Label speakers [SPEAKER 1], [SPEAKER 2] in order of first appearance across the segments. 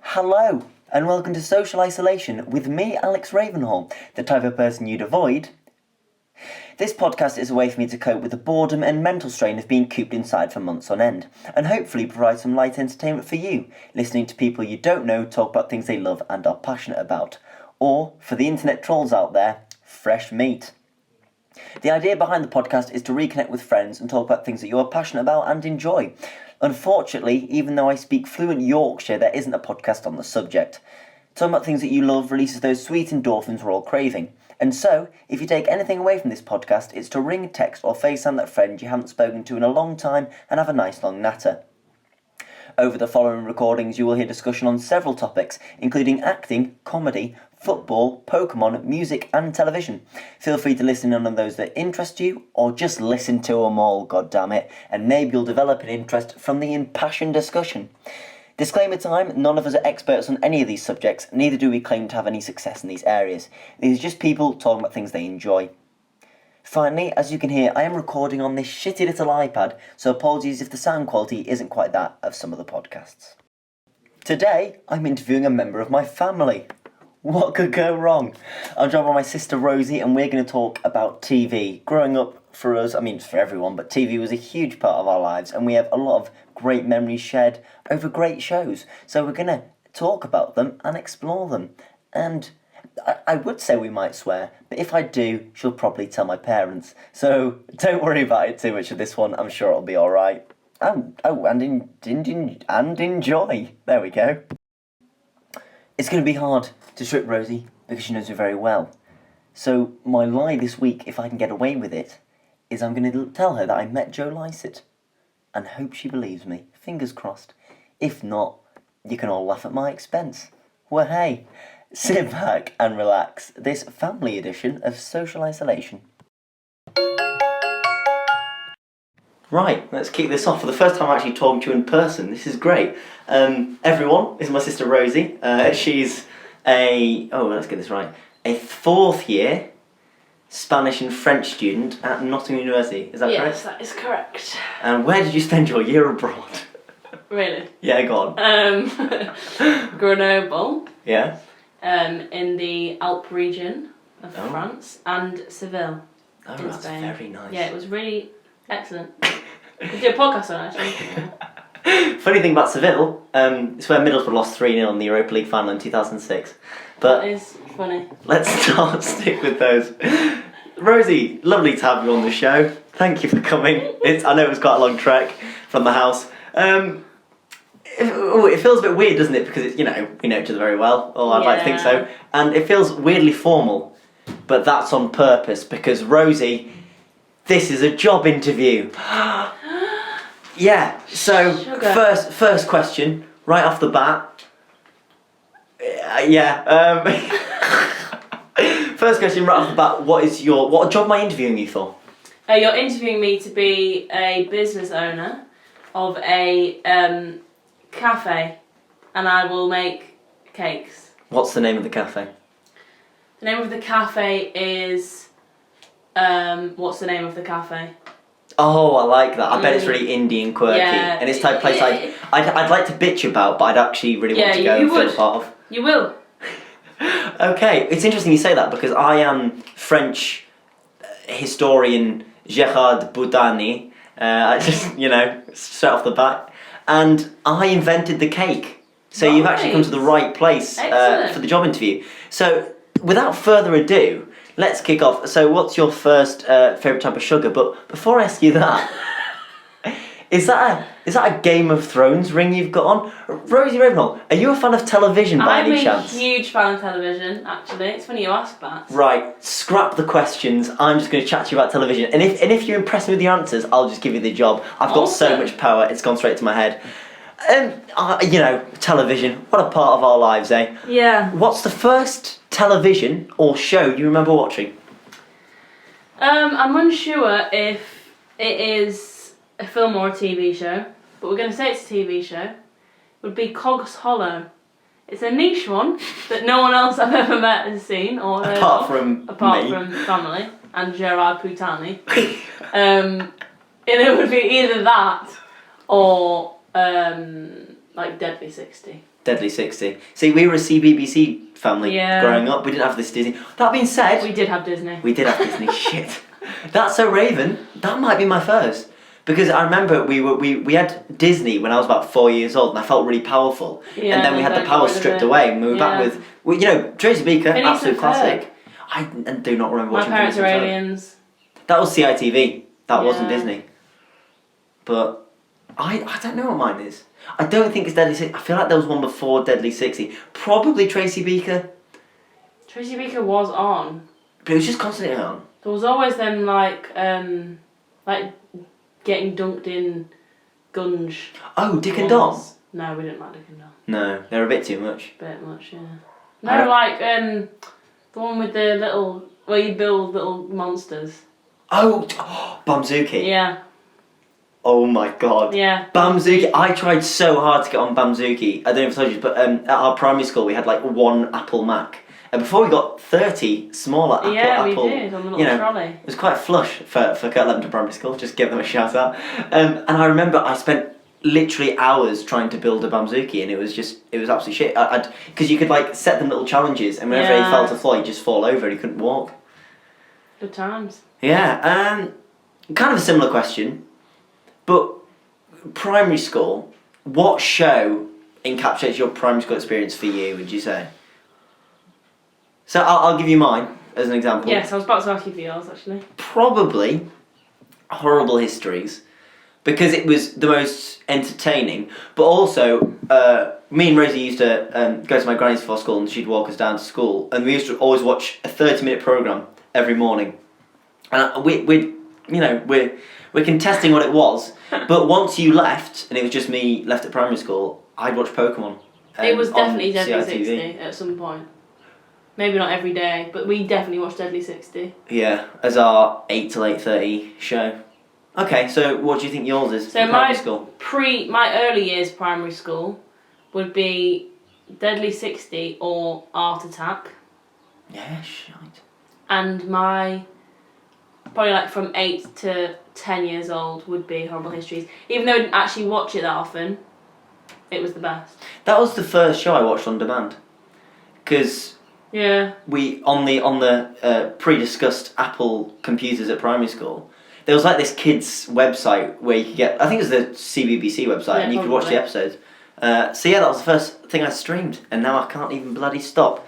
[SPEAKER 1] Hello, and welcome to Social Isolation with me, Alex Ravenhall, the type of person you'd avoid. This podcast is a way for me to cope with the boredom and mental strain of being cooped inside for months on end, and hopefully provide some light entertainment for you, listening to people you don't know talk about things they love and are passionate about. Or, for the internet trolls out there, fresh meat. The idea behind the podcast is to reconnect with friends and talk about things that you are passionate about and enjoy. Unfortunately, even though I speak fluent Yorkshire, there isn't a podcast on the subject. Talking about things that you love releases those sweet endorphins we're all craving. And so, if you take anything away from this podcast, it's to ring, text or FaceTime that friend you haven't spoken to in a long time and have a nice long natter. Over the following recordings, you will hear discussion on several topics, including acting, comedy, football, Pokemon, music and television. Feel free to listen in on those that interest you, or just listen to them all, goddammit, and maybe you'll develop an interest from the impassioned discussion. Disclaimer time, none of us are experts on any of these subjects, neither do we claim to have any success in these areas. These are just people talking about things they enjoy. Finally, as you can hear, I am recording on this shitty little iPad, so apologies if the sound quality isn't quite that of some of the podcasts. Today, I'm interviewing a member of my family. What could go wrong? I'm joined by my sister Rosie, and we're going to talk about TV. Growing up, for us, I mean for everyone, but TV was a huge part of our lives, and we have a lot of great memories shared over great shows. So we're going to talk about them and explore them. And I would say we might swear, but if I do, she'll probably tell my parents. So don't worry about it too much with this one. I'm sure it'll be alright. And enjoy. There we go. It's going to be hard to trick Rosie because she knows me very well. So my lie this week, if I can get away with it, is I'm going to tell her that I met Joe Lycett and hope she believes me. Fingers crossed. If not, you can all laugh at my expense. Well, hey, sit back and relax. This family edition of Social Isolation. Right, let's kick this off. For the first time I'm actually talking to you in person. This is great. Everyone, this is my sister Rosie. She's let's get this right, a fourth year Spanish and French student at Nottingham University. Is that correct?
[SPEAKER 2] Yes, that is correct.
[SPEAKER 1] And where did you spend your year abroad?
[SPEAKER 2] Really?
[SPEAKER 1] Yeah, go on.
[SPEAKER 2] Grenoble.
[SPEAKER 1] Yeah?
[SPEAKER 2] In the Alp region of France, and Seville
[SPEAKER 1] Oh,
[SPEAKER 2] in
[SPEAKER 1] that's
[SPEAKER 2] Spain.
[SPEAKER 1] very nice.
[SPEAKER 2] Yeah, it was really excellent. We did a podcast on it, actually.
[SPEAKER 1] Funny thing about Seville, it's where Middlesbrough lost 3-0 in the Europa League final in 2006. But
[SPEAKER 2] that is funny.
[SPEAKER 1] Let's stick with those. Rosie, lovely to have you on the show. Thank you for coming. I know it was quite a long trek from the house. It feels a bit weird, doesn't it? Because we know each other very well, or I'd like to think so. And it feels weirdly formal, but that's on purpose because Rosie, this is a job interview. Yeah. So
[SPEAKER 2] Sugar.
[SPEAKER 1] first question, right off the bat. First question right off the bat. What job am I interviewing you for?
[SPEAKER 2] You're interviewing me to be a business owner of a cafe, and I will make cakes.
[SPEAKER 1] What's the name of the cafe?
[SPEAKER 2] The name of the cafe is... what's the name of the cafe?
[SPEAKER 1] Oh, I like that. I bet it's really indie and quirky.
[SPEAKER 2] Yeah.
[SPEAKER 1] And it's the type of place I'd like to bitch about, but I'd actually really want to go and feel a part of.
[SPEAKER 2] You will.
[SPEAKER 1] Okay, it's interesting you say that because I am French historian Gérard Boudani. Straight off the bat. And I invented the cake. So you've actually come to the right place for the job interview. So without further ado, let's kick off. So what's your first favourite type of sugar? But before I ask you that, is that a Game of Thrones ring you've got on? Rosie Ravenhall, are you a fan of television by any chance?
[SPEAKER 2] I'm a huge fan of television, actually. It's funny you ask that.
[SPEAKER 1] Right, scrap the questions. I'm just going to chat to you about television. And if you impress me with the answers, I'll just give you the job. I've got so much power, it's gone straight to my head. Television, what a part of our lives, eh?
[SPEAKER 2] Yeah.
[SPEAKER 1] What's the first television or show you remember watching?
[SPEAKER 2] I'm unsure if it is a film or a TV show, but we're going to say it's a TV show. It would be Cogs Hollow. It's a niche one that no one else I've ever met has seen or heard
[SPEAKER 1] apart
[SPEAKER 2] of,
[SPEAKER 1] from
[SPEAKER 2] family and Gerard Putani. And it would be either that or like Deadly 60.
[SPEAKER 1] Deadly 60. See, we were a CBBC family growing up. We didn't have this Disney. That being said...
[SPEAKER 2] We did have Disney.
[SPEAKER 1] We did have Disney. Shit. That's So Raven. That might be my first. Because I remember we had Disney when I was about 4 years old, and I felt really powerful.
[SPEAKER 2] Yeah,
[SPEAKER 1] and then we had the power stripped away, and we were back with, well, you know, Tracy Beaker, absolute classic. I do not remember watching.
[SPEAKER 2] My Parents Are Aliens.
[SPEAKER 1] That was CITV. That wasn't Disney. But I don't know what mine is. I don't think it's Deadly 60. I feel like there was one before Deadly 60. Probably Tracy Beaker.
[SPEAKER 2] Tracy Beaker was on.
[SPEAKER 1] But it was just constantly on.
[SPEAKER 2] There was always them like getting dunked in gunge.
[SPEAKER 1] Oh, Dick and Dom?
[SPEAKER 2] No, we didn't like Dick and Dom.
[SPEAKER 1] No, they're a bit too much.
[SPEAKER 2] Bit much, yeah. No, like the one with the little, where you build little monsters.
[SPEAKER 1] Oh, Bamzuki.
[SPEAKER 2] Yeah.
[SPEAKER 1] Oh my god.
[SPEAKER 2] Yeah.
[SPEAKER 1] Bamzuki. I tried so hard to get on Bamzuki. I don't know if I told you, but at our primary school we had like one Apple Mac. And before we got 30 smaller Apple...
[SPEAKER 2] Yeah, we did, on the little trolley. It
[SPEAKER 1] was quite flush for Kirtland Primary School, just give them a shout out. And I remember I spent literally hours trying to build a Bamzuki, and it was absolutely shit. Because you could like set them little challenges, and whenever he fell to the floor, he'd just fall over and he couldn't walk.
[SPEAKER 2] Good times.
[SPEAKER 1] Yeah, kind of a similar question, but primary school, what show encapsulates your primary school experience for you, would you say? So I'll give you mine as an example.
[SPEAKER 2] Yes, I was about to ask you for yours, actually.
[SPEAKER 1] Probably Horrible Histories, because it was the most entertaining, but also me and Rosie used to go to my granny's before school, and she'd walk us down to school, and we used to always watch a 30-minute programme every morning. And we're contesting what it was, but once you left, and it was just me left at primary school, I'd watch Pokemon.
[SPEAKER 2] It was definitely Deadly
[SPEAKER 1] CITV.
[SPEAKER 2] 60 at some point. Maybe not every day, but we definitely watched Deadly 60.
[SPEAKER 1] Yeah, as our 8 till 8:30 show. Okay, so what do you think yours is for primary school?
[SPEAKER 2] My early years primary school would be Deadly 60 or Art Attack.
[SPEAKER 1] Yeah, shite.
[SPEAKER 2] And my, probably like from 8 to 10 years old would be Horrible Histories. Even though I didn't actually watch it that often, it was the best.
[SPEAKER 1] That was the first show I watched on demand. Because...
[SPEAKER 2] Yeah.
[SPEAKER 1] We on the pre-discussed Apple computers at primary school, there was like this kids website where you could get, I think it was the CBBC website, and you could watch the episodes. So yeah, that was the first thing I streamed, and now I can't even bloody stop.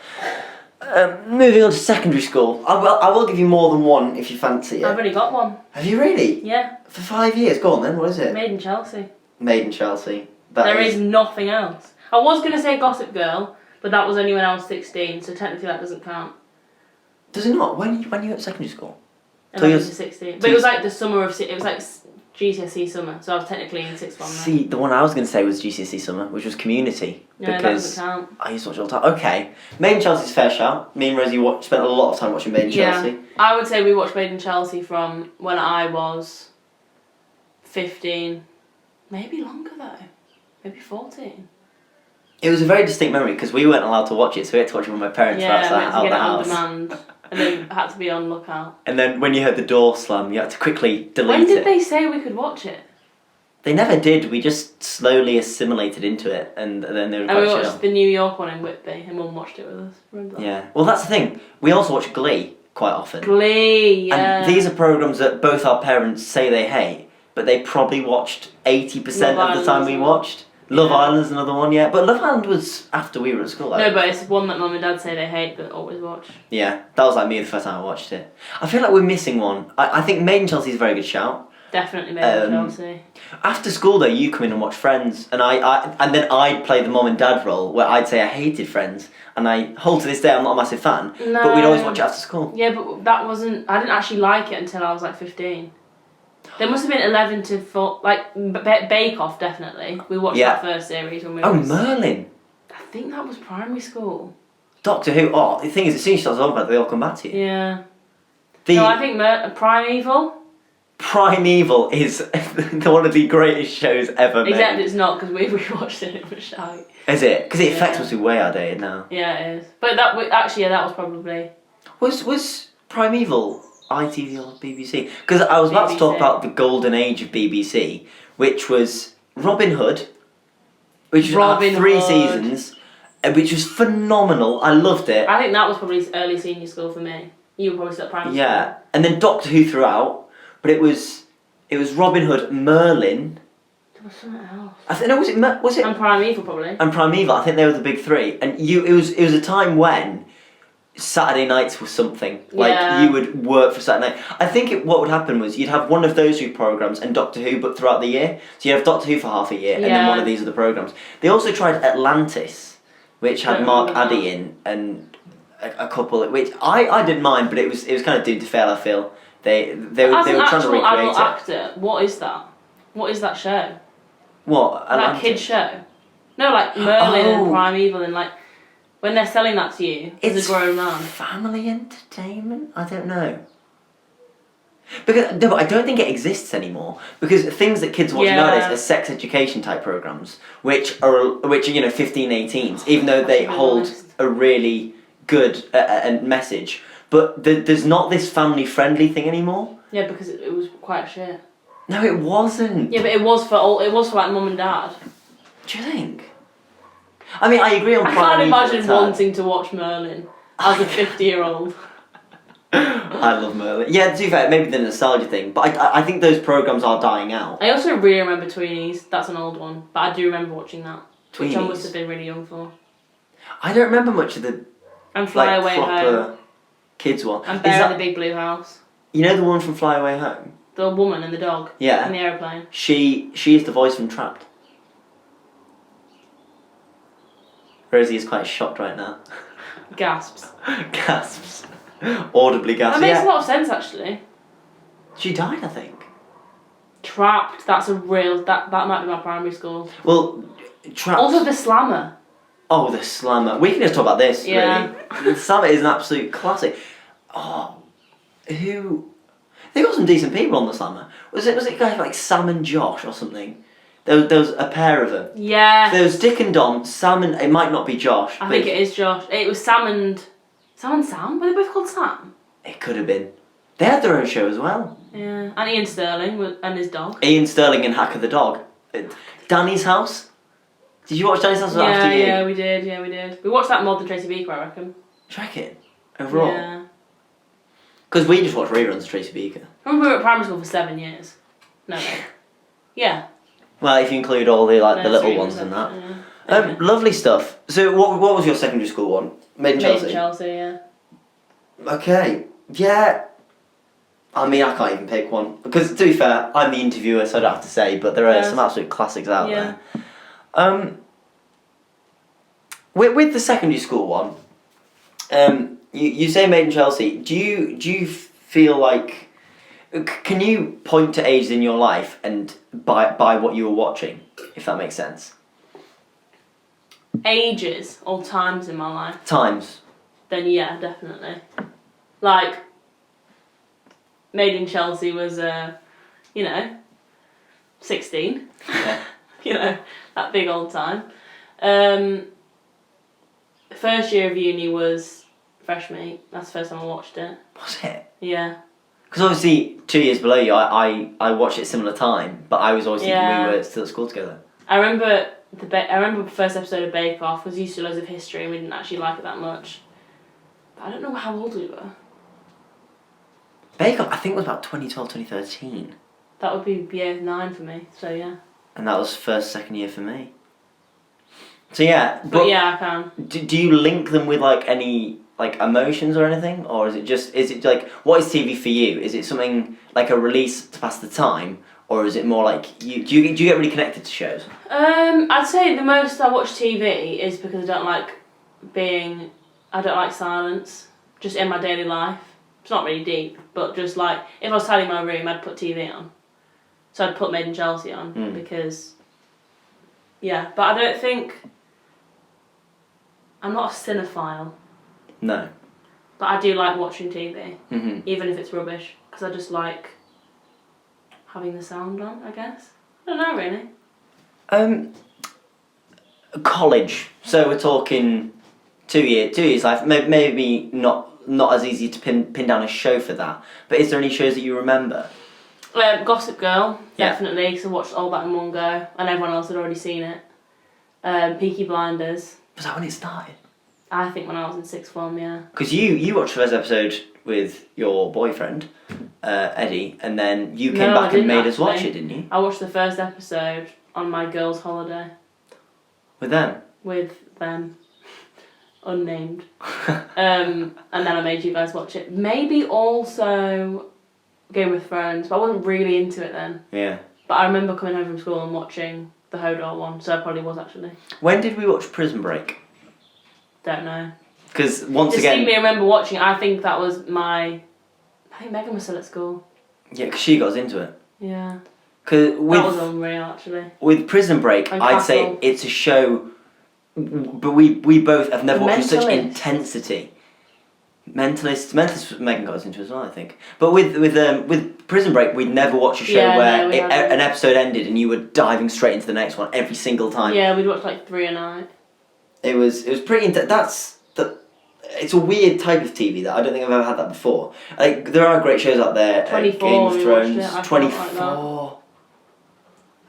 [SPEAKER 1] Moving on to secondary school, I will give you more than one if you fancy it.
[SPEAKER 2] I've already got one.
[SPEAKER 1] Have you really?
[SPEAKER 2] Yeah.
[SPEAKER 1] For 5 years. Go on then. What is it?
[SPEAKER 2] Made in Chelsea.
[SPEAKER 1] Made in Chelsea.
[SPEAKER 2] There is nothing else. I was gonna say Gossip Girl. But that was only when I was 16, so technically that doesn't count.
[SPEAKER 1] Does it not? When you were at secondary school?
[SPEAKER 2] 11 to 16. But it was like the summer of... It was like GCSE summer, so I was technically in sixth form.
[SPEAKER 1] See, the one I was going to say was GCSE summer, which was Community.
[SPEAKER 2] Yeah, that doesn't count.
[SPEAKER 1] I used to watch it all the time. Okay. Made in Chelsea's fair shout. Me and Rosie spent a lot of time watching Made in Chelsea.
[SPEAKER 2] I would say we watched Made in Chelsea from when I was 15. Maybe longer though. Maybe 14.
[SPEAKER 1] It was a very distinct memory because we weren't allowed to watch it, so we had to watch it with my parents out the house.
[SPEAKER 2] On demand, and then had to be on lookout.
[SPEAKER 1] And then when you heard the door slam, you had to quickly delete it.
[SPEAKER 2] When did they say we could watch it?
[SPEAKER 1] They never did. We just slowly assimilated into it, and then they were quite
[SPEAKER 2] chill. And we
[SPEAKER 1] watched
[SPEAKER 2] the New York one in Whitby, and Mum watched it with us. Remember that?
[SPEAKER 1] Yeah. Well, that's the thing. We also watch Glee quite often.
[SPEAKER 2] Glee, yeah.
[SPEAKER 1] And these are programmes that both our parents say they hate, but they probably watched 80% of the time we watched. Love Island's another one, yeah. But Love Island was after we were at school.
[SPEAKER 2] No, but it's one that Mum and Dad say they hate but always watch.
[SPEAKER 1] Yeah, that was like me the first time I watched it. I feel like we're missing one. I think Made in Chelsea is a very good shout.
[SPEAKER 2] Definitely Made in Chelsea. After
[SPEAKER 1] school though, you come in and watch Friends, and and then I'd play the mum and dad role where I'd say I hated Friends, and I hold to this day I'm not a massive fan.
[SPEAKER 2] No.
[SPEAKER 1] But we'd always watch it after school.
[SPEAKER 2] Yeah, but that wasn't. I didn't actually like it until I was like 15. There must have been 11 to 4, like Bake Off definitely. We watched that first series when we were...
[SPEAKER 1] Oh, Merlin!
[SPEAKER 2] I think that was primary school.
[SPEAKER 1] Doctor Who, the thing is, as soon as she starts talking about it, they all come back to you.
[SPEAKER 2] Yeah. No, I think Primeval.
[SPEAKER 1] Primeval is one of the greatest shows ever made.
[SPEAKER 2] Except it's not, because we watched it and it was shy.
[SPEAKER 1] Is it? Because the effects must be way outdated now.
[SPEAKER 2] Yeah, it is. But that was probably...
[SPEAKER 1] Was Primeval... ITV or BBC? Because I was about to talk about the golden age of BBC, which was Robin Hood, which was
[SPEAKER 2] Robin
[SPEAKER 1] 3
[SPEAKER 2] Hood.
[SPEAKER 1] seasons, which was phenomenal. I loved it.
[SPEAKER 2] I think that was probably early senior school for me. You were probably still at primary
[SPEAKER 1] Yeah, and then Doctor Who throughout, but it was Robin Hood, Merlin.
[SPEAKER 2] There was something else.
[SPEAKER 1] I think no, was it
[SPEAKER 2] And Primeval probably.
[SPEAKER 1] and Primeval. I think they were the big 3. And it was a time when Saturday nights was something. Like
[SPEAKER 2] Yeah.
[SPEAKER 1] you would work for Saturday night. I think what would happen was you'd have one of those 2 programs and Doctor Who, but throughout the year. So you have Doctor Who for half a year, and then
[SPEAKER 2] Yeah.
[SPEAKER 1] one of these other programs. They also tried Atlantis, which had
[SPEAKER 2] Don't
[SPEAKER 1] Mark
[SPEAKER 2] remember
[SPEAKER 1] Addy in and a couple, which I didn't mind, but it was kind of doomed to fail. I feel they were
[SPEAKER 2] As an
[SPEAKER 1] trying to
[SPEAKER 2] actual
[SPEAKER 1] recreate
[SPEAKER 2] adult
[SPEAKER 1] it.
[SPEAKER 2] actor, what is that? What is that show?
[SPEAKER 1] What?
[SPEAKER 2] Like a
[SPEAKER 1] Atlantis?
[SPEAKER 2] kid show? No, like Merlin
[SPEAKER 1] Oh.
[SPEAKER 2] and Primeval, and like when they're selling that to you as
[SPEAKER 1] It's
[SPEAKER 2] a grown man.
[SPEAKER 1] family entertainment? I don't know. Because no, but I don't think it exists anymore. Because things that kids watch
[SPEAKER 2] Yeah.
[SPEAKER 1] nowadays are sex education type programs, which are 15, 18s, even though they
[SPEAKER 2] That's really
[SPEAKER 1] hold
[SPEAKER 2] honest.
[SPEAKER 1] a really good message. But there's not this family friendly thing anymore.
[SPEAKER 2] Yeah, because it was quite shit.
[SPEAKER 1] No, it wasn't.
[SPEAKER 2] Yeah, but it was for like mum and dad.
[SPEAKER 1] Do you think? I mean, I agree on.
[SPEAKER 2] I can't
[SPEAKER 1] Primeval
[SPEAKER 2] imagine
[SPEAKER 1] at the time.
[SPEAKER 2] wanting to watch Merlin as a 50-year-old.
[SPEAKER 1] I love Merlin. Yeah, to be fair, maybe the nostalgia thing, but I think those programs are dying out.
[SPEAKER 2] I also really remember Tweenies. That's an old one, but I do remember watching that. Which I
[SPEAKER 1] Tweenies?
[SPEAKER 2] must have been really young for.
[SPEAKER 1] I don't remember much of the
[SPEAKER 2] And Fly Away Home.
[SPEAKER 1] proper kids one.
[SPEAKER 2] And
[SPEAKER 1] Is
[SPEAKER 2] Bear in
[SPEAKER 1] that,
[SPEAKER 2] the Big Blue House.
[SPEAKER 1] you know the one from Fly Away Home?
[SPEAKER 2] The woman and the dog.
[SPEAKER 1] Yeah.
[SPEAKER 2] And the aeroplane.
[SPEAKER 1] She is the voice from Trapped. Rosie is quite shocked right now.
[SPEAKER 2] Gasps.
[SPEAKER 1] Gasps. Audibly gasps.
[SPEAKER 2] That makes
[SPEAKER 1] Yeah.
[SPEAKER 2] a lot of sense, actually.
[SPEAKER 1] She died, I think.
[SPEAKER 2] Trapped. That's a real... That might be my primary school.
[SPEAKER 1] Well, Trapped.
[SPEAKER 2] Also, The Slammer.
[SPEAKER 1] Oh, the Slammer. We can just talk about this,
[SPEAKER 2] Yeah.
[SPEAKER 1] really. The Slammer is an absolute classic. Oh, who... They got some decent people on the Slammer. Was it guys like Sam and Josh or something? There was a pair of them.
[SPEAKER 2] Yeah.
[SPEAKER 1] There was Dick and Don, Sam and... It might not be Josh.
[SPEAKER 2] I
[SPEAKER 1] but
[SPEAKER 2] think it is Josh. It was Sam and Sam? Were they both called Sam?
[SPEAKER 1] It could have been. They had their own show as well.
[SPEAKER 2] Yeah. And Ian Sterling and his dog.
[SPEAKER 1] Ian Sterling and Hacker the Dog. Danny's House. Did you watch Danny's House after you?
[SPEAKER 2] Yeah, we did. We watched that more than Tracy Beaker, I reckon.
[SPEAKER 1] Track it overall.
[SPEAKER 2] Yeah.
[SPEAKER 1] Because we just watched reruns of Tracy Beaker.
[SPEAKER 2] I remember we were at primary school for 7 years. No. Yeah.
[SPEAKER 1] Well, if you include all the the little
[SPEAKER 2] Nursery
[SPEAKER 1] ones and that.
[SPEAKER 2] Yeah.
[SPEAKER 1] Lovely stuff. So, what was your secondary school one? Made in Chelsea.
[SPEAKER 2] Made in Chelsea, yeah.
[SPEAKER 1] Okay. Yeah. I mean, I can't even pick one because, to be fair, I'm the interviewer, so I don't have to say. But there are
[SPEAKER 2] Yes.
[SPEAKER 1] some absolute classics out
[SPEAKER 2] Yeah.
[SPEAKER 1] there. With the secondary school one, you say Made in Chelsea. Do you feel like can you point to ages in your life and by what you were watching, if that makes sense?
[SPEAKER 2] Ages or times in my life,
[SPEAKER 1] Times.
[SPEAKER 2] then yeah, definitely. Like, Made in Chelsea was, 16.
[SPEAKER 1] Yeah.
[SPEAKER 2] That big old time. First year of uni was Fresh Meat. That's the first time I watched it.
[SPEAKER 1] Was it?
[SPEAKER 2] Yeah.
[SPEAKER 1] Because obviously 2 years below you, I watched it similar time, but I was always thinking
[SPEAKER 2] Yeah.
[SPEAKER 1] we were still at school together.
[SPEAKER 2] I remember the first episode of Bake Off was used to loads of history and we didn't actually like it that much. But I don't know how old we were.
[SPEAKER 1] Bake Off, I think it was about 2012, 2013.
[SPEAKER 2] That would be year 9 for me, so yeah.
[SPEAKER 1] And that was second year for me. So yeah,
[SPEAKER 2] But yeah, I can.
[SPEAKER 1] do you link them with like any like emotions or anything, or is it like what is TV for you? Is it something like a release to pass the time, or is it more like do you get really connected to shows?
[SPEAKER 2] I'd say the most I watch TV is because I don't like silence just in my daily life. It's not really deep, but just like if I was tidying my room, I'd put TV on. So I'd put Made in Chelsea on because, yeah. But I don't think I'm not a cinephile.
[SPEAKER 1] No.
[SPEAKER 2] But I do like watching TV,
[SPEAKER 1] Mm-hmm.
[SPEAKER 2] even if it's rubbish, because I just like having the sound on, I guess. I don't know, really.
[SPEAKER 1] College. So we're talking 2 years life. Maybe not as easy to pin down a show for that. But is there any shows that you remember?
[SPEAKER 2] Gossip Girl,
[SPEAKER 1] Yeah.
[SPEAKER 2] definitely, because I watched all that in one go, and everyone else had already seen it. Peaky Blinders,
[SPEAKER 1] Was that when it started?
[SPEAKER 2] I think when I was in sixth form, yeah.
[SPEAKER 1] Because you watched the first episode with your boyfriend, Eddie, and then you came
[SPEAKER 2] No, I
[SPEAKER 1] back and
[SPEAKER 2] didn't
[SPEAKER 1] made us watch
[SPEAKER 2] actually.
[SPEAKER 1] it, didn't you?
[SPEAKER 2] I watched the first episode on my girls' holiday
[SPEAKER 1] With them?
[SPEAKER 2] with them, unnamed. And then I made you guys watch it. Maybe also Game of Thrones, but I wasn't really into it then.
[SPEAKER 1] Yeah.
[SPEAKER 2] But I remember coming home from school and watching the Hodor one, so I probably was actually.
[SPEAKER 1] When did we watch Prison Break?
[SPEAKER 2] Don't know.
[SPEAKER 1] Because once again...
[SPEAKER 2] Distinctly remember watching it. I think that was I think Megan was still at school.
[SPEAKER 1] Yeah, because she got us into it.
[SPEAKER 2] Yeah.
[SPEAKER 1] Cause
[SPEAKER 2] That was unreal, actually.
[SPEAKER 1] with Prison Break,
[SPEAKER 2] And
[SPEAKER 1] I'd
[SPEAKER 2] Castle.
[SPEAKER 1] say it's a show, but we both have never watched with such
[SPEAKER 2] Mentalist.
[SPEAKER 1] intensity. Mentalist, Megan got us into as well, I think. But with Prison Break, we'd never watched a show
[SPEAKER 2] Yeah,
[SPEAKER 1] where
[SPEAKER 2] no, we hadn't.
[SPEAKER 1] an episode ended and you were diving straight into the next one every single time.
[SPEAKER 2] Yeah, we'd watch like 3 a night.
[SPEAKER 1] It was pretty intense. It's a weird type of TV that I don't think I've ever had that before. Like there are great shows out there.
[SPEAKER 2] 24,
[SPEAKER 1] Game of
[SPEAKER 2] we
[SPEAKER 1] Thrones,
[SPEAKER 2] watched it, I felt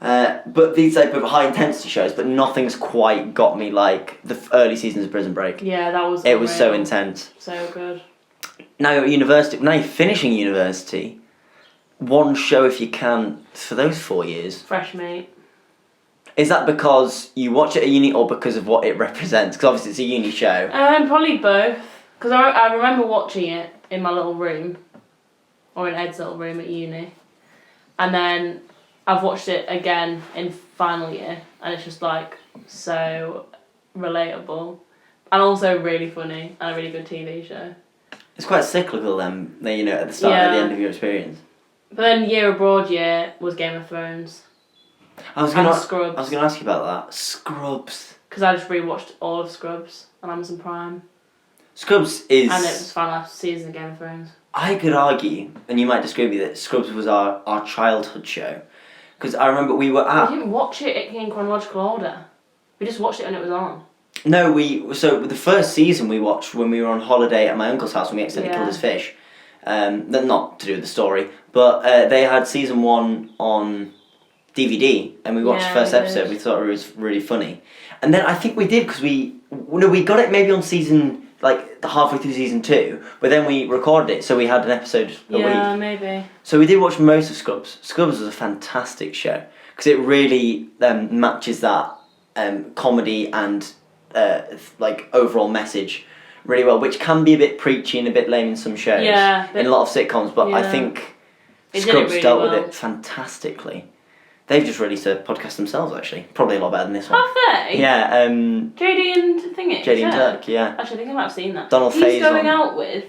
[SPEAKER 1] 24. But these type of high intensity shows, but nothing's quite got me like the early seasons of Prison Break.
[SPEAKER 2] Yeah, that was
[SPEAKER 1] It was so
[SPEAKER 2] unreal.
[SPEAKER 1] intense.
[SPEAKER 2] So good.
[SPEAKER 1] Now you're at university. Now you're finishing university. One show if you can for those 4 years.
[SPEAKER 2] Fresh meat.
[SPEAKER 1] Is that because you watch it at uni or because of what it represents? Because obviously it's a uni show.
[SPEAKER 2] Probably both. Because I remember watching it in my little room. Or in Ed's little room at uni. And then I've watched it again in final year. And it's just like so relatable. And also really funny. And a really good TV show.
[SPEAKER 1] It's quite cyclical then, you know, at the start and at the end of your experience.
[SPEAKER 2] But then year abroad year was Game of Thrones.
[SPEAKER 1] I was
[SPEAKER 2] And
[SPEAKER 1] gonna
[SPEAKER 2] Scrubs.
[SPEAKER 1] I was gonna ask you about that. Scrubs.
[SPEAKER 2] Because I just rewatched all of Scrubs on Amazon Prime.
[SPEAKER 1] Scrubs is...
[SPEAKER 2] And it was the final season of Game of Thrones.
[SPEAKER 1] I could argue, and you might disagree with me, that Scrubs was our childhood show. Because I remember we were at...
[SPEAKER 2] We didn't watch it in chronological order. We just watched it when it was on.
[SPEAKER 1] No, so the first season we watched when we were on holiday at my uncle's house when we accidentally killed his fish. Not to do with the story, but they had season 1 on DVD, and we watched the first
[SPEAKER 2] we
[SPEAKER 1] episode.
[SPEAKER 2] did.
[SPEAKER 1] We thought it was really funny, and then I think we did because we got it maybe on season halfway through season 2, but then we recorded it, so we had an episode a
[SPEAKER 2] Yeah,
[SPEAKER 1] week.
[SPEAKER 2] maybe.
[SPEAKER 1] So we did watch most of Scrubs. Scrubs was a fantastic show because it really matches that comedy and overall message really well, which can be a bit preachy and a bit lame in some shows.
[SPEAKER 2] Yeah,
[SPEAKER 1] in a lot of sitcoms, but I
[SPEAKER 2] yeah.
[SPEAKER 1] think
[SPEAKER 2] It did it
[SPEAKER 1] Scrubs
[SPEAKER 2] really
[SPEAKER 1] dealt
[SPEAKER 2] well.
[SPEAKER 1] with it fantastically. They've just released a podcast themselves, actually. Probably a lot better than this one.
[SPEAKER 2] Have they?
[SPEAKER 1] Yeah,
[SPEAKER 2] JD and Thingy.
[SPEAKER 1] JD and Turk, yeah.
[SPEAKER 2] Actually, I think I might have seen that.
[SPEAKER 1] Donald
[SPEAKER 2] He's going
[SPEAKER 1] Faison.
[SPEAKER 2] out with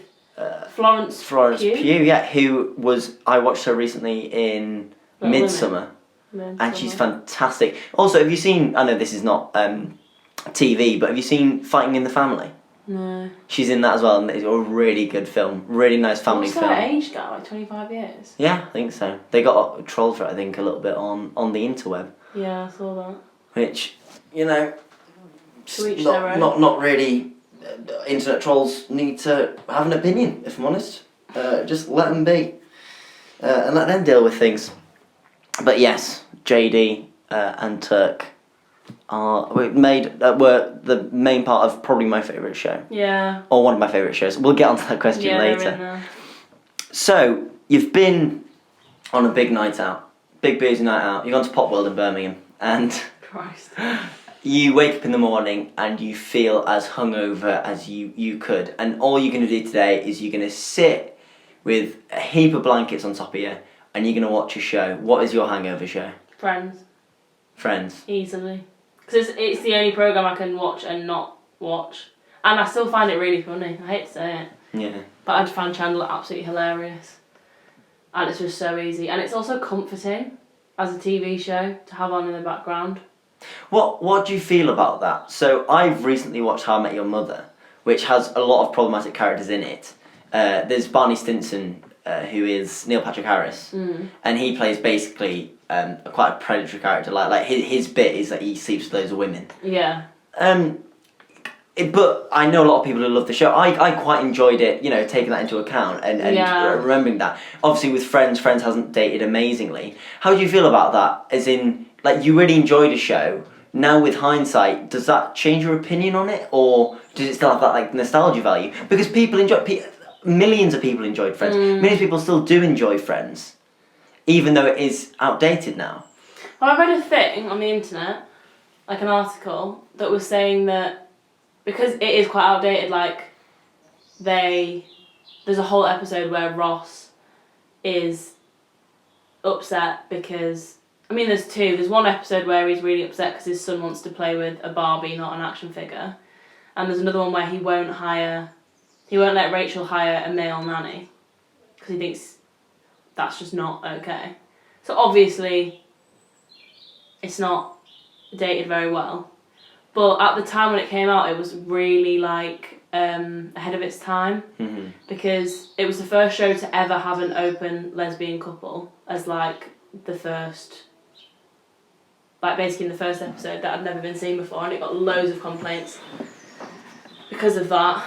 [SPEAKER 2] Florence
[SPEAKER 1] Pugh, yeah, who was... I watched her recently in
[SPEAKER 2] Little
[SPEAKER 1] Midsummer,
[SPEAKER 2] Women.
[SPEAKER 1] and she's fantastic. Also, have you seen... I know this is not TV, but have you seen Fighting in the Family?
[SPEAKER 2] No.
[SPEAKER 1] She's in that as well, and it's a really good film. Really nice family
[SPEAKER 2] What's
[SPEAKER 1] film.
[SPEAKER 2] their age gap? Like 25 years?
[SPEAKER 1] Yeah, I think so. They got trolled for it, I think, a little bit on the interweb.
[SPEAKER 2] Yeah, I saw that.
[SPEAKER 1] Which, you know,
[SPEAKER 2] To each their own.
[SPEAKER 1] not really. Internet trolls need to have an opinion, if I'm honest. Just let them be. And let them deal with things. But yes, JD and Turk were the main part of probably my favourite show.
[SPEAKER 2] Yeah.
[SPEAKER 1] Or one of my favourite shows. We'll get onto that question
[SPEAKER 2] Yeah, they're in
[SPEAKER 1] later.
[SPEAKER 2] there.
[SPEAKER 1] So, you've been on a big night out. Big boozy night out. You've gone to Pop World in Birmingham. And
[SPEAKER 2] Christ.
[SPEAKER 1] you wake up in the morning and you feel as hungover as you could. And all you're going to do today is you're going to sit with a heap of blankets on top of you and you're going to watch a show. What is your hangover show? Friends.
[SPEAKER 2] Easily. Because it's the only programme I can watch and not watch. And I still find it really funny. I hate to say it.
[SPEAKER 1] Yeah.
[SPEAKER 2] But I find Chandler absolutely hilarious. And it's just so easy. And it's also comforting as a TV show to have on in the background.
[SPEAKER 1] What do you feel about that? So I've recently watched How I Met Your Mother, which has a lot of problematic characters in it. There's Barney Stinson, who is Neil Patrick Harris, and he plays basically quite a predatory character. Like his bit is that he sleeps with loads of women.
[SPEAKER 2] Yeah.
[SPEAKER 1] But I know a lot of people who love the show. I quite enjoyed it, taking that into account and remembering that. Obviously, with Friends hasn't dated amazingly. How do you feel about that? As in, like, you really enjoyed a show. Now, with hindsight, does that change your opinion on it, or does it still have that like nostalgia value? Because people millions of people enjoyed Friends. Millions of people still do enjoy Friends, even though it is outdated now.
[SPEAKER 2] Well, I read a thing on the internet, like an article, that was saying that because it is quite outdated, like, there's a whole episode where Ross is upset because, there's two. There's one episode where he's really upset because his son wants to play with a Barbie, not an action figure. And there's another one where he won't let Rachel hire a male nanny because he thinks that's just not okay. So obviously, it's not dated very well. But at the time when it came out, it was really, like, ahead of its time. Mm-hmm. Because it was the first show to ever have an open lesbian couple as, like, the first... Like, basically in the first episode that had never been seen before. And it got loads of complaints because of that.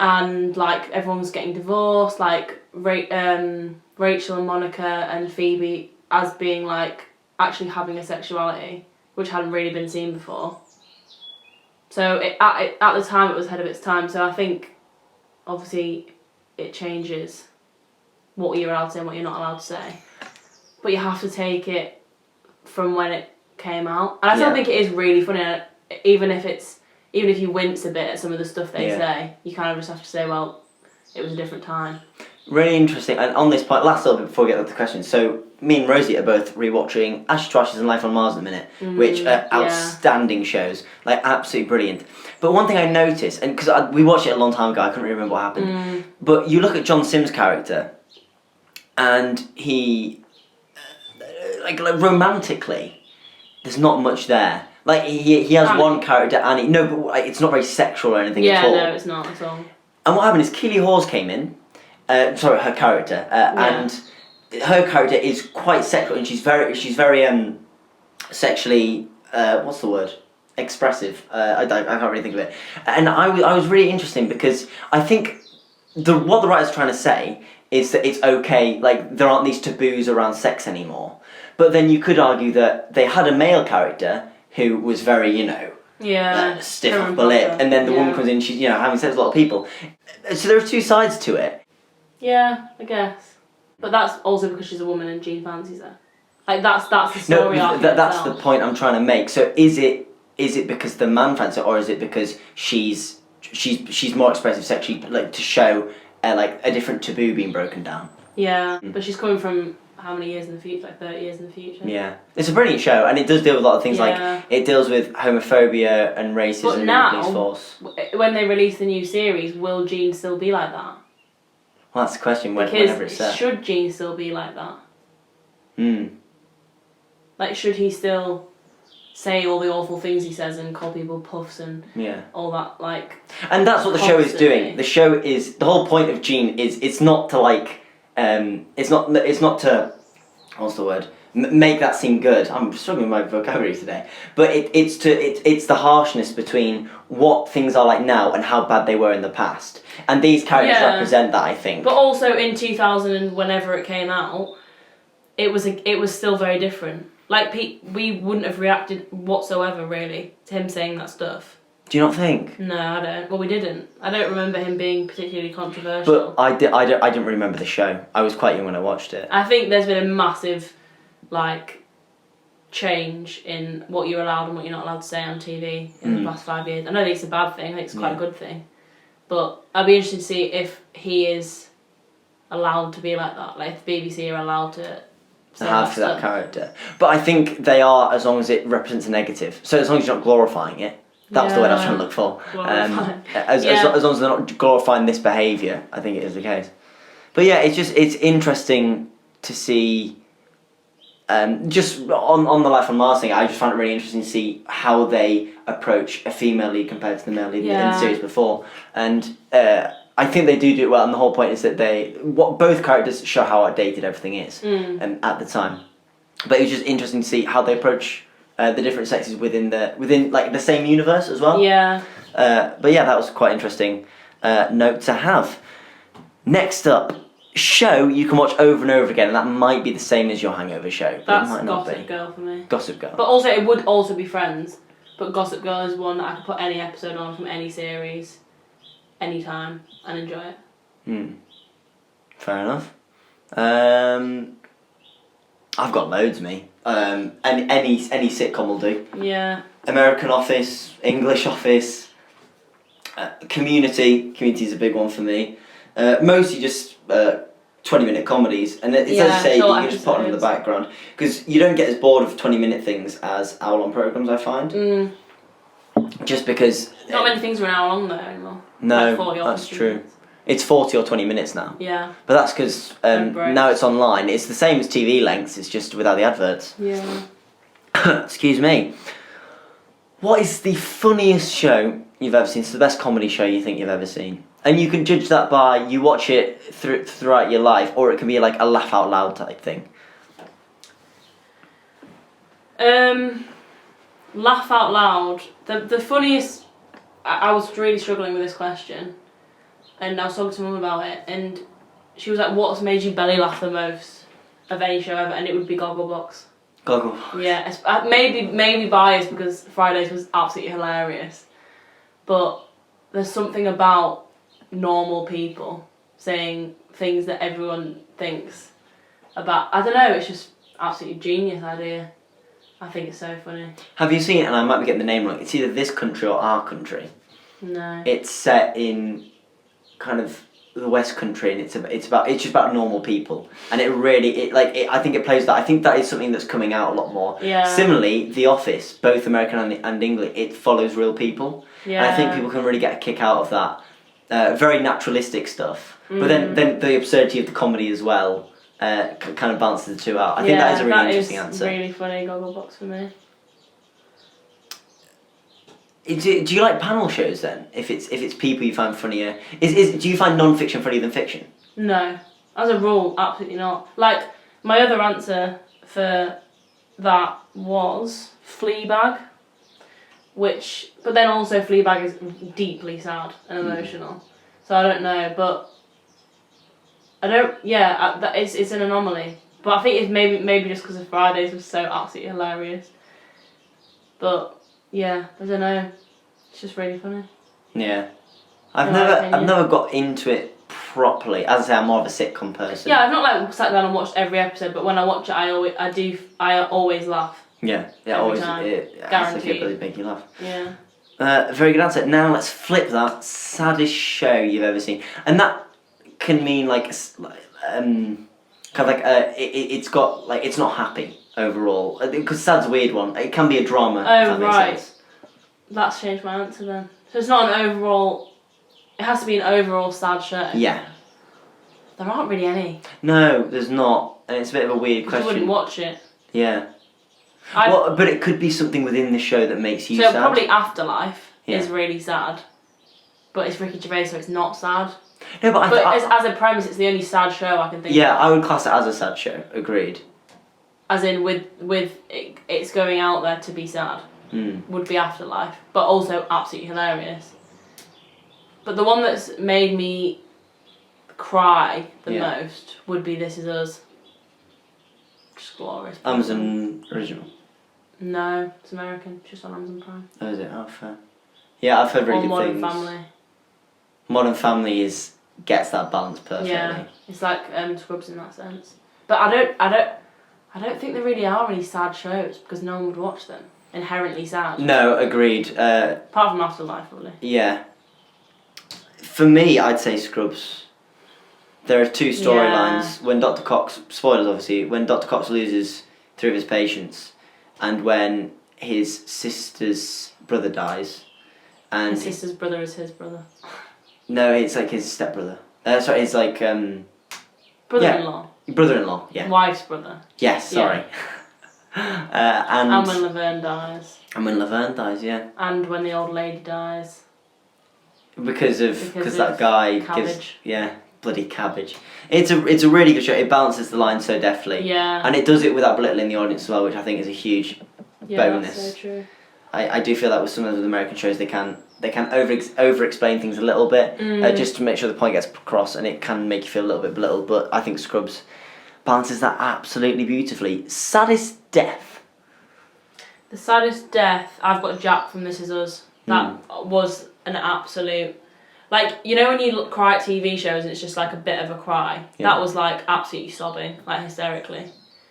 [SPEAKER 2] And, like, everyone was getting divorced. Like, Rachel and Monica and Phoebe as being, like, actually having a sexuality, which hadn't really been seen before. So at the time it was ahead of its time. So I think obviously it changes what you're allowed to say and what you're not allowed to say. But you have to take it from when it came out. And I still think it is really funny. Even if you wince a bit at some of the stuff they say, you kind of just have to say, well, it was a different time.
[SPEAKER 1] Really interesting. And on this point, last little bit before we get to the question. So me and Rosie are both rewatching Ashes to Ashes and Life on Mars at the minute, which are outstanding shows, like absolutely brilliant. But one thing I noticed, and because we watched it a long time ago, I couldn't really remember what happened. But you look at John Simm's character, and he, like romantically, there's not much there. Like he has one character, and but like, it's not very sexual or anything at all.
[SPEAKER 2] Yeah, no, it's not at all.
[SPEAKER 1] And what happened is Keely Hawes came in. Her character, and her character is quite sexual, and she's very sexually what's the word? Expressive. I can't really think of it. And I was really interesting because I think what the writer's trying to say is that it's okay, like there aren't these taboos around sex anymore. But then you could argue that they had a male character who was very, stiff off the lip, and then the woman comes in, she's having sex with a lot of people. So there are two sides to it.
[SPEAKER 2] Yeah, I guess. But that's also because she's a woman and Gene fancies her. Like that's the story arc.
[SPEAKER 1] That's the point I'm trying to make. So is it because the man fancies her, or is it because she's more expressive sexually, like to show like a different taboo being broken down?
[SPEAKER 2] Yeah, but she's coming from how many years in the future? Like 30 years in the future.
[SPEAKER 1] Yeah, it's a brilliant show, and it does deal with a lot of things. Like it deals with homophobia and racism.
[SPEAKER 2] But
[SPEAKER 1] in
[SPEAKER 2] now,
[SPEAKER 1] the police force.
[SPEAKER 2] When they release the new series, will Gene still be like that?
[SPEAKER 1] Well, that's the question. Whenever it's set.
[SPEAKER 2] Should Gene still be like that? Like, should he still say all the awful things he says and call people puffs and all that, like...
[SPEAKER 1] And that's what the show is doing. The show is... The whole point of Gene is it's not to, like... It's not to... What's the word? Make that seem good. I'm struggling with my vocabulary today. But it's the harshness between what things are like now and how bad they were in the past. And these characters represent that, I think.
[SPEAKER 2] But also in 2000 and whenever it came out, it was still very different. Like, we wouldn't have reacted whatsoever, really, to him saying that stuff.
[SPEAKER 1] Do you not think?
[SPEAKER 2] No, I don't. Well, we didn't. I don't remember him being particularly controversial.
[SPEAKER 1] But I didn't remember the show. I was quite young when I watched it.
[SPEAKER 2] I think there's been a massive, like, change in what you're allowed and what you're not allowed to say on TV in the past 5 years. I don't think it's a bad thing. I think it's quite a good thing. But I'd be interested to see if he is allowed to be like that. Like, if the BBC are allowed to
[SPEAKER 1] have that character. But I think they are, as long as it represents a negative. So as long as you're not glorifying it. That was the word I was trying to look for. As long as they're not glorifying this behaviour, I think it is the case. But yeah, it's interesting to see. Just on the Life on Mars thing, I just found it really interesting to see how they approach a female lead compared to the male lead in the series before. And I think they do it well, and the whole point is that both characters show how outdated everything is at the time. But it was just interesting to see how they approach the different sexes within like the same universe as well.
[SPEAKER 2] Yeah.
[SPEAKER 1] But yeah, that was quite interesting note to have. Next up, show you can watch over and over again, and that might be the same as your Hangover show, but
[SPEAKER 2] That's
[SPEAKER 1] it might not
[SPEAKER 2] Gossip
[SPEAKER 1] be.
[SPEAKER 2] Girl for me.
[SPEAKER 1] Gossip Girl.
[SPEAKER 2] But also, it would also be Friends. But Gossip Girl is one that I could put any episode on from any series, anytime, and enjoy it.
[SPEAKER 1] Fair enough. I've got loads, me. Any sitcom will do.
[SPEAKER 2] Yeah.
[SPEAKER 1] American Office, English Office, Community. Community's a big one for me. Mostly just 20-minute comedies, and it's as you say, you can just put on in the background because you don't get as bored of 20-minute things as hour-long programs. I find. Just because
[SPEAKER 2] not many things are an hour long though anymore.
[SPEAKER 1] No,
[SPEAKER 2] like
[SPEAKER 1] that's true.
[SPEAKER 2] Minutes.
[SPEAKER 1] It's 40 or 20 minutes now.
[SPEAKER 2] Yeah.
[SPEAKER 1] But that's because now it's online. It's the same as TV lengths. It's just without the adverts.
[SPEAKER 2] Yeah.
[SPEAKER 1] Excuse me. What is the funniest show you've ever seen? It's the best comedy show you think you've ever seen. And you can judge that by you watch it throughout your life, or it can be like a laugh out loud type thing.
[SPEAKER 2] Laugh out loud. The funniest. I was really struggling with this question, and I was talking to Mum about it, and she was like, "What's made you belly laugh the most of any show ever?" And it would be Gogglebox.
[SPEAKER 1] Gogglebox.
[SPEAKER 2] Yeah, maybe biased because Fridays was absolutely hilarious, but there's something about normal people saying things that everyone thinks about. I don't know, it's just absolutely genius idea. I think it's so funny.
[SPEAKER 1] Have you seen it? And I might be getting the name wrong. It's either This Country or Our Country.
[SPEAKER 2] No.
[SPEAKER 1] It's set in kind of the West Country, and it's just about normal people, and I think it plays that. I think that is something that's coming out a lot more.
[SPEAKER 2] Yeah.
[SPEAKER 1] Similarly, The Office, both American and English, it follows real people.
[SPEAKER 2] Yeah.
[SPEAKER 1] And I think people can really get a kick out of that. Very naturalistic stuff, but then the absurdity of the comedy as well kind of balances the two out. I think that is a really interesting answer.
[SPEAKER 2] Really funny Gogglebox for me.
[SPEAKER 1] Do you like panel shows then? If it's people you find funnier, do you find non-fiction funnier than fiction?
[SPEAKER 2] No, as a rule, absolutely not. Like my other answer for that was Fleabag, but then also Fleabag is deeply sad and emotional. So I don't know, but I don't. Yeah, it's an anomaly. But I think it's maybe just because of Fridays was so absolutely hilarious. But yeah, I don't know. It's just really funny.
[SPEAKER 1] Yeah, I've never got into it properly. As I say, I'm more of a sitcom person.
[SPEAKER 2] Yeah, I've not like sat down and watched every episode, but when I watch it, I always laugh.
[SPEAKER 1] Yeah,
[SPEAKER 2] Every time. Guaranteed.
[SPEAKER 1] It really make you laugh.
[SPEAKER 2] Yeah.
[SPEAKER 1] Very good answer. Now let's flip that. Saddest show you've ever seen, and that can mean it's not happy overall because sad's a weird one. It can be a drama.
[SPEAKER 2] Oh right. That's changed my answer then. So it's not an overall. It has to be an overall sad show.
[SPEAKER 1] Yeah.
[SPEAKER 2] There aren't really any.
[SPEAKER 1] No, there's not, and it's a bit of a weird question.
[SPEAKER 2] You wouldn't watch it.
[SPEAKER 1] Yeah. But it could be something within the show that makes you sad.
[SPEAKER 2] So probably Afterlife is really sad, but it's Ricky Gervais, so it's not sad.
[SPEAKER 1] No, but
[SPEAKER 2] as a premise, it's the only sad show I can think of.
[SPEAKER 1] Yeah, I would class it as a sad show. Agreed.
[SPEAKER 2] As in, with it's going out there to be sad. Would be Afterlife, but also absolutely hilarious. But the one that's made me cry the most would be This Is Us. Just glorious.
[SPEAKER 1] Amazon original.
[SPEAKER 2] No, it's American. Just on Amazon Prime.
[SPEAKER 1] Oh, is it? Oh, fair. Yeah, I've heard very good things.
[SPEAKER 2] Modern Family.
[SPEAKER 1] Modern Family gets that balance perfectly.
[SPEAKER 2] Yeah, it's like Scrubs in that sense. But I don't think there really are any sad shows because no one would watch them. Inherently sad. No,
[SPEAKER 1] agreed.
[SPEAKER 2] Apart from Afterlife, probably.
[SPEAKER 1] Yeah. For me, I'd say Scrubs. There are two storylines. When Dr. Cox, spoilers obviously, when Dr. Cox loses 3 of his patients, and when his sister's brother dies, and
[SPEAKER 2] his sister's brother is his brother.
[SPEAKER 1] No, it's like his stepbrother. Sorry, it's like
[SPEAKER 2] brother-in-law.
[SPEAKER 1] Brother-in-law, yeah.
[SPEAKER 2] Wife's brother.
[SPEAKER 1] Yes, sorry. And
[SPEAKER 2] when Laverne dies.
[SPEAKER 1] And when Laverne dies, yeah.
[SPEAKER 2] And when the old lady dies.
[SPEAKER 1] Because that guy
[SPEAKER 2] cabbage.
[SPEAKER 1] Bloody cabbage. It's a really good show. It balances the line so deftly.
[SPEAKER 2] Yeah.
[SPEAKER 1] And it does it without belittling the audience as well, which I think is a huge bonus.
[SPEAKER 2] That's so true.
[SPEAKER 1] I do feel that with some of the American shows they can over explain things a little bit just to make sure the point gets across, and it can make you feel a little bit belittled. But I think Scrubs balances that absolutely beautifully. Saddest death.
[SPEAKER 2] The saddest death, I've got Jack from This Is Us. That was an absolute... Like, you know when you cry at TV shows and it's just like a bit of a cry? Yeah. That was like absolutely sobbing, like hysterically.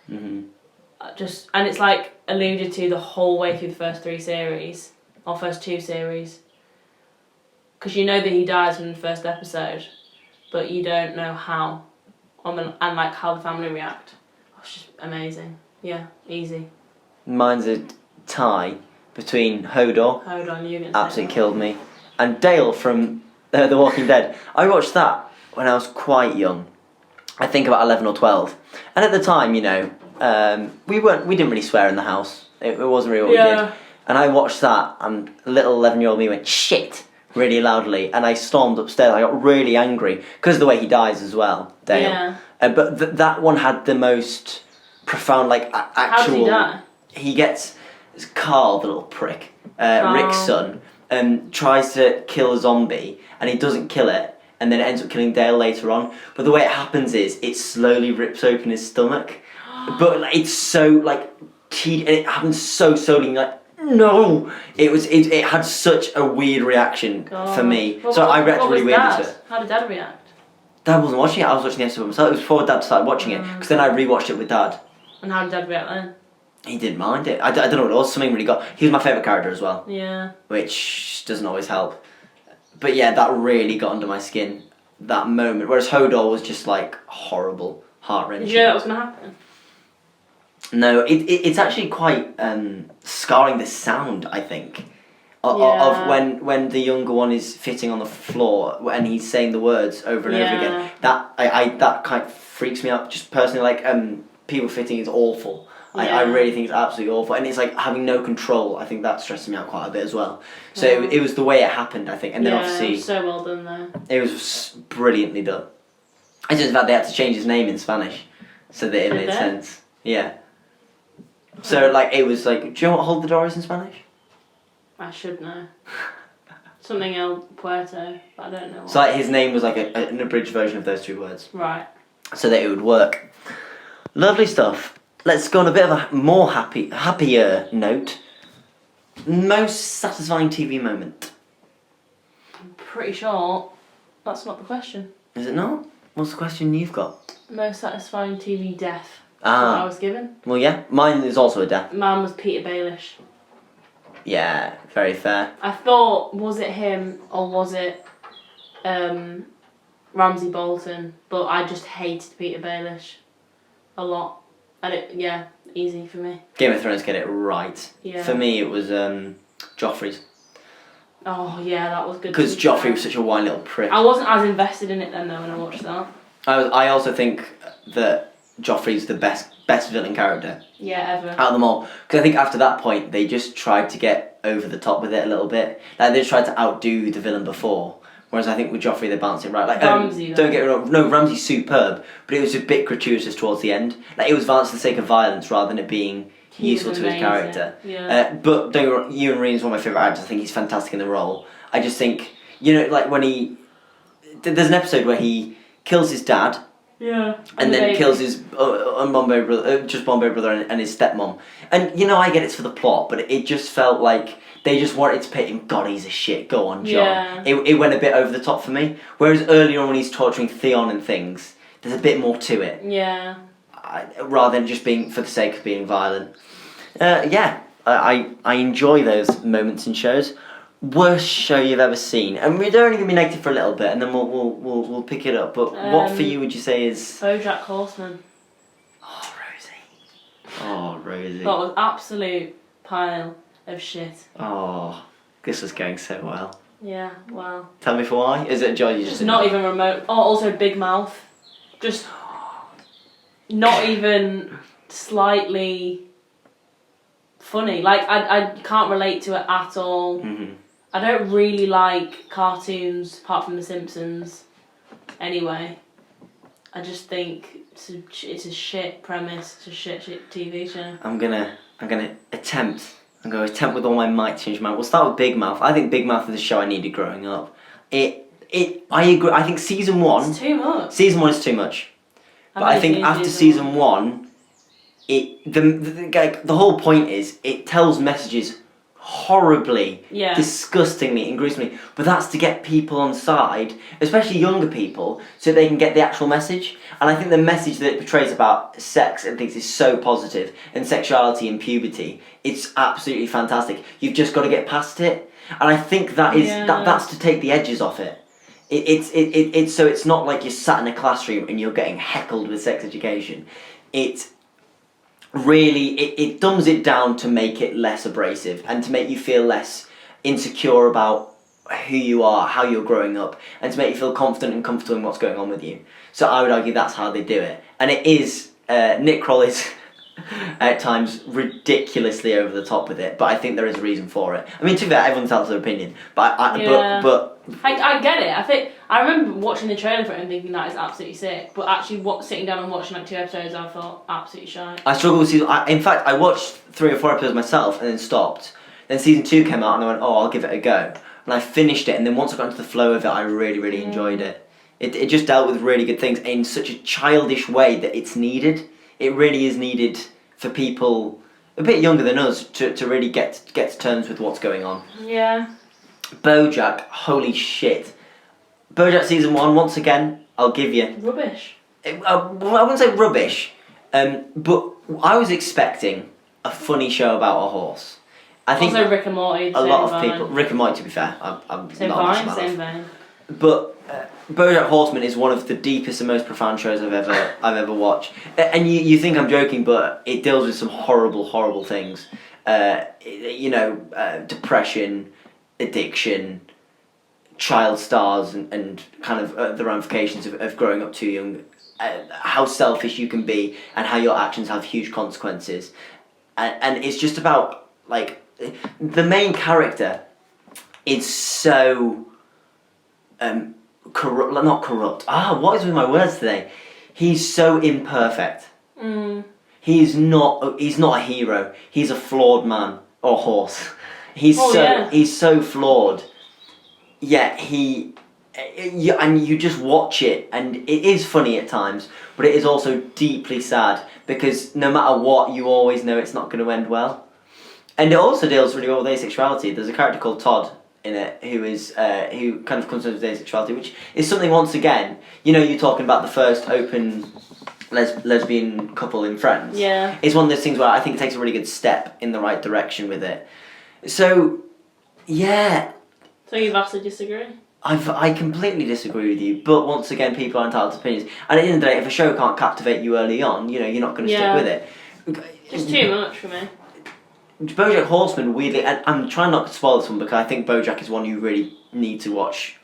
[SPEAKER 2] And it's like alluded to the whole way through the first 3 series, or first 2 series. Because you know that he dies in the first episode, but you don't know how. And like how the family react. It's just amazing. Yeah, easy.
[SPEAKER 1] Mine's a tie between Hodor. Absolutely killed me. And Dale from The Walking Dead. I watched that when I was quite young. I think about 11 or 12. And at the time, you know, we didn't really swear in the house. It wasn't really what we did. And I watched that, and little 11-year-old me went, shit, really loudly. And I stormed upstairs. I got really angry because of the way he dies as well, Dale. Yeah. But that one had the most profound, like, actual...
[SPEAKER 2] How does he die?
[SPEAKER 1] He gets... Carl, the little prick, Rick's son, tries to kill a zombie, and he doesn't kill it, and then it ends up killing Dale later on. But the way it happens is it slowly rips open his stomach. But like, it's so like and it happens so slowly. Like no, it had such a weird reaction for me.
[SPEAKER 2] Well,
[SPEAKER 1] so I reacted really weirdly to it.
[SPEAKER 2] How did Dad react?
[SPEAKER 1] Dad wasn't watching it. I was watching the episode myself. It was before Dad started watching it, because then I rewatched it with Dad.
[SPEAKER 2] And how did Dad react then?
[SPEAKER 1] He didn't mind it. I don't know what it was. Something really got... He was my favourite character as well.
[SPEAKER 2] Yeah.
[SPEAKER 1] Which doesn't always help. But yeah, that really got under my skin. That moment. Whereas Hodor was just like horrible, heart-wrenching.
[SPEAKER 2] Did you know that was going to happen?
[SPEAKER 1] No, it's actually quite scarring the sound, I think. Of when the younger one is fitting on the floor and he's saying the words over and over again. That kind of freaks me out. Just personally, like people fitting is awful. I really think it's absolutely awful, and it's like having no control. I think that stresses me out quite a bit as well. So it was the way it happened, I think, and then obviously
[SPEAKER 2] it was so well done though.
[SPEAKER 1] It was brilliantly done. It's just the fact they had to change his name in Spanish so that it made sense. Yeah. So like it was like, do you know what "hold the door" is in Spanish?
[SPEAKER 2] I should know. Something El Puerto, but I don't know what.
[SPEAKER 1] So like his name was like an abridged version of those 2 words.
[SPEAKER 2] Right.
[SPEAKER 1] So that it would work. Lovely stuff. Let's go on a bit of a more happier note. Most satisfying TV moment?
[SPEAKER 2] I'm pretty sure that's not the question.
[SPEAKER 1] Is it not? What's the question you've got?
[SPEAKER 2] Most satisfying TV death. That's what I was given.
[SPEAKER 1] Well, yeah. Mine is also a death.
[SPEAKER 2] Mine was Peter Baelish.
[SPEAKER 1] Yeah, very fair.
[SPEAKER 2] I thought, was it him or was it Ramsay Bolton? But I just hated Peter Baelish a lot. And easy for me.
[SPEAKER 1] Game of Thrones get it right.
[SPEAKER 2] Yeah.
[SPEAKER 1] For me, it was Joffrey's.
[SPEAKER 2] Oh yeah, that was good.
[SPEAKER 1] Because Joffrey was such a whiny little prick.
[SPEAKER 2] I wasn't as invested in it then though when I watched that.
[SPEAKER 1] I also think that Joffrey's the best villain character.
[SPEAKER 2] Yeah, ever.
[SPEAKER 1] Out of them all. Because I think after that point, they just tried to get over the top with it a little bit. Like they tried to outdo the villain before. Whereas I think with Joffrey they balanced it right. Like
[SPEAKER 2] Ramsay,
[SPEAKER 1] don't get me wrong, no, Ramsay's superb, but it was a bit gratuitous towards the end. Like it was violence for the sake of violence rather than it being useful to his character.
[SPEAKER 2] Yeah.
[SPEAKER 1] But don't get me wrong, Ewan Reyn's one of my favourite actors. I think he's fantastic in the role. I just think, you know, like when there's an episode where he kills his dad.
[SPEAKER 2] Yeah.
[SPEAKER 1] And then kills his Bombay brother, just Bombay brother and his stepmom. And you know, I get it's for the plot, but it just felt like they just wanted to pay him. God, he's a shit. Go on, John.
[SPEAKER 2] Yeah.
[SPEAKER 1] It went a bit over the top for me. Whereas earlier on when he's torturing Theon and things, there's a bit more to it.
[SPEAKER 2] Yeah.
[SPEAKER 1] Rather than just being for the sake of being violent. I enjoy those moments in shows. Worst show you've ever seen, and we're only gonna be negative for a little bit, and then we'll pick it up. But what for you would you say is
[SPEAKER 2] BoJack Horseman?
[SPEAKER 1] Oh, Rosie. Oh, Rosie.
[SPEAKER 2] That was absolute pile of shit.
[SPEAKER 1] Oh, this was going so well.
[SPEAKER 2] Yeah, well.
[SPEAKER 1] Tell me for why. Is it a joy you just?
[SPEAKER 2] Not even remote. Oh, also Big Mouth. Just not even slightly funny. Like I can't relate to it at all.
[SPEAKER 1] Mm-hmm.
[SPEAKER 2] I don't really like cartoons apart from The Simpsons. Anyway, I just think it's a shit premise. It's a shit TV show.
[SPEAKER 1] I'm gonna I'm going to attempt with all my might to change my mind. We'll start with Big Mouth. I think Big Mouth is a show I needed growing up. I agree. I think season 1...
[SPEAKER 2] It's too much.
[SPEAKER 1] Season 1 is too much. But I think after season 1, the whole point is it tells messages horribly, disgustingly and gruesomely, but that's to get people on side, especially younger people, so they can get the actual message. And I think the message that it portrays about sex and things is so positive, and sexuality and puberty, it's absolutely fantastic. You've just got to get past it, and I think that's to take the edges off it. It's so it's not like you're sat in a classroom and you're getting heckled with sex education. It dumbs it down to make it less abrasive and to make you feel less insecure about who you are, how you're growing up, and to make you feel confident and comfortable in what's going on with you. So I would argue that's how they do it. And it is, Nick Kroll is at times ridiculously over the top with it, but I think there is a reason for it. I mean, to be fair, everyone's entitled to their opinion, but
[SPEAKER 2] I get it. I remember watching the trailer for it and thinking that is absolutely sick, but actually sitting down and watching like 2 episodes, I felt absolutely shy.
[SPEAKER 1] I struggled with season... in fact, I watched 3 or 4 episodes myself and then stopped. Then season 2 came out and I went, oh, I'll give it a go. And I finished it, and then once I got into the flow of it, I really, really enjoyed it. It just dealt with really good things in such a childish way that it's needed. It really is needed for people a bit younger than us to really get to terms with what's going on.
[SPEAKER 2] Yeah.
[SPEAKER 1] BoJack, holy shit. BoJack season 1, once again, I'll give you...
[SPEAKER 2] Rubbish.
[SPEAKER 1] I wouldn't say rubbish, but I was expecting a funny show about a horse. I think
[SPEAKER 2] also Rick and Morty.
[SPEAKER 1] A lot of people... Rick and Morty, to be fair. I'm
[SPEAKER 2] same
[SPEAKER 1] not
[SPEAKER 2] vein,
[SPEAKER 1] much
[SPEAKER 2] same vein.
[SPEAKER 1] But BoJack Horseman is one of the deepest and most profound shows I've ever watched. And you think I'm joking, but it deals with some horrible, horrible things. Depression, addiction, child stars, and kind of the ramifications of growing up too young. How selfish you can be, and how your actions have huge consequences. And it's just about, like, the main character is so... not corrupt. What is with my words today? He's so imperfect. He's not a hero. He's a flawed man or horse. He's so flawed. Yet and you just watch it, and it is funny at times, but it is also deeply sad because no matter what, you always know it's not going to end well. And it also deals really well with asexuality. There's a character called Todd in it who kind of comes with asexuality, which is something, once again, you're talking about the first open lesbian couple in Friends.
[SPEAKER 2] Yeah.
[SPEAKER 1] It's one of those things where I think it takes a really good step in the right direction with it. So, yeah.
[SPEAKER 2] So you vastly disagree?
[SPEAKER 1] I completely disagree with you, but once again, people are entitled to opinions. And at the end of the day, if a show can't captivate you early on, you're not going to stick with it.
[SPEAKER 2] It's too much for me.
[SPEAKER 1] BoJack Horseman, weirdly, and I'm trying not to spoil this one because I think BoJack is one you really need to watch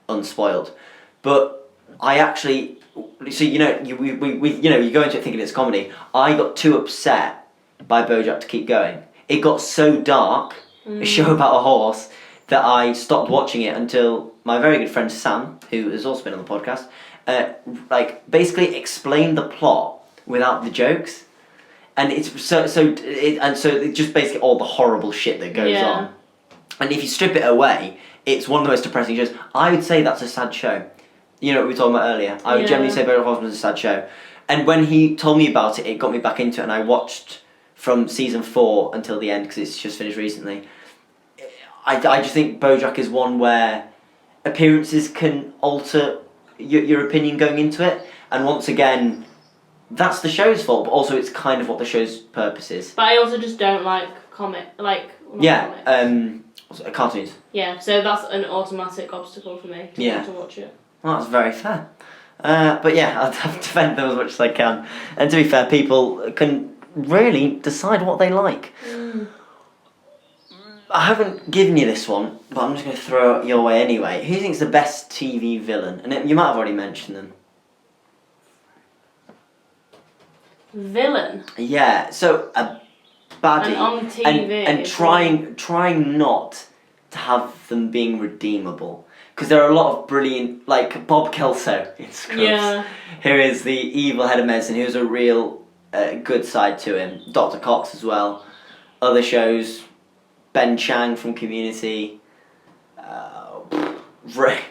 [SPEAKER 1] unspoiled. But I actually, so you go into it thinking it's comedy. I got too upset by BoJack to keep going. It got so dark, a show about a horse, that I stopped watching it until my very good friend Sam, who has also been on the podcast, basically explained the plot without the jokes. And it's so it's just basically all the horrible shit that goes on. And if you strip it away, it's one of the most depressing shows. I would say that's a sad show. You know what we were talking about earlier. I would generally say BoJack Horseman is a sad show. And when he told me about it, it got me back into it, and I watched from season 4 until the end because it's just finished recently. I just think BoJack is one where appearances can alter your opinion going into it, and once again, that's the show's fault, but also it's kind of what the show's purpose is.
[SPEAKER 2] But I also just don't like cartoons. Yeah, so that's an automatic obstacle for me to watch it.
[SPEAKER 1] Well, that's very fair. But yeah, I'll defend them as much as I can. And to be fair, people can really decide what they like. I haven't given you this one, but I'm just going to throw it your way anyway. Who thinks the best TV villain? And you might have already mentioned them.
[SPEAKER 2] Villain?
[SPEAKER 1] Yeah, so a baddie.
[SPEAKER 2] And on TV.
[SPEAKER 1] And trying not to have them being redeemable. Because there are a lot of brilliant, like Bob Kelso in Scrubs, who is the evil head of medicine, who's a real a good side to him. Dr. Cox as well. Other shows, Ben Chang from Community, Ray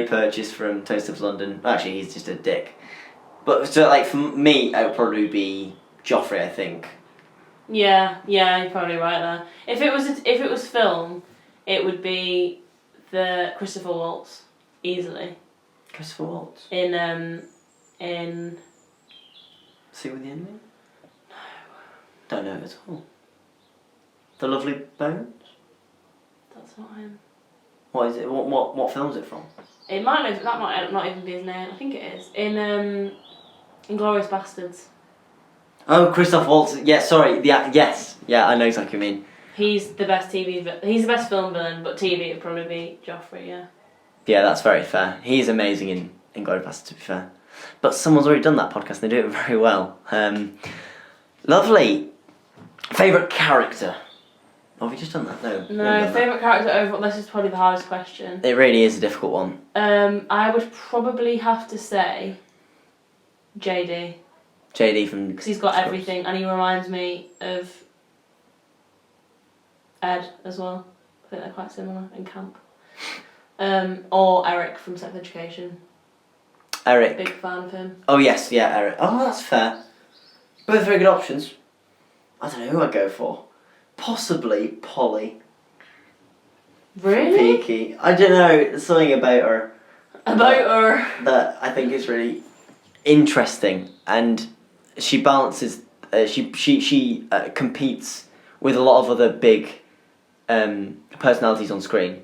[SPEAKER 1] Purchase from Toast of London. Actually, he's just a dick. But so like for me, it would probably be Joffrey, I think.
[SPEAKER 2] Yeah, you're probably right there. If it was film, it would be the Christopher Waltz, easily.
[SPEAKER 1] Christopher Waltz?
[SPEAKER 2] In
[SPEAKER 1] See with the Enemy? No. Don't know it at all. The Lovely Bones?
[SPEAKER 2] That's not him.
[SPEAKER 1] What is it? What film is it from?
[SPEAKER 2] That might not even be his name. I think it is. In Inglourious Bastards.
[SPEAKER 1] Oh, Christoph Waltz. Yeah, sorry. Yes. Yeah, I know exactly what you mean.
[SPEAKER 2] He's the best he's the best film villain, but TV would probably be Joffrey, yeah.
[SPEAKER 1] Yeah, that's very fair. He's amazing in Inglourious Bastards, to be fair. But someone's already done that podcast and they do it very well. Lovely. Favourite character? Oh, have we just done that?
[SPEAKER 2] No, favourite character overall. This is probably the hardest question.
[SPEAKER 1] It really is a difficult one.
[SPEAKER 2] I would probably have to say JD.
[SPEAKER 1] JD from...
[SPEAKER 2] Because he's got everything and he reminds me of Ed as well. I think they're quite similar in camp. Or Eric from Sex Education.
[SPEAKER 1] Eric.
[SPEAKER 2] Big fan of him.
[SPEAKER 1] Oh yes, yeah, Eric. Oh, that's fair. Both very good options. I don't know who I'd go for. Possibly Polly.
[SPEAKER 2] Really?
[SPEAKER 1] Peaky. I don't know. There's something about her. That I think is really interesting, and she balances. She competes with a lot of other big personalities on screen.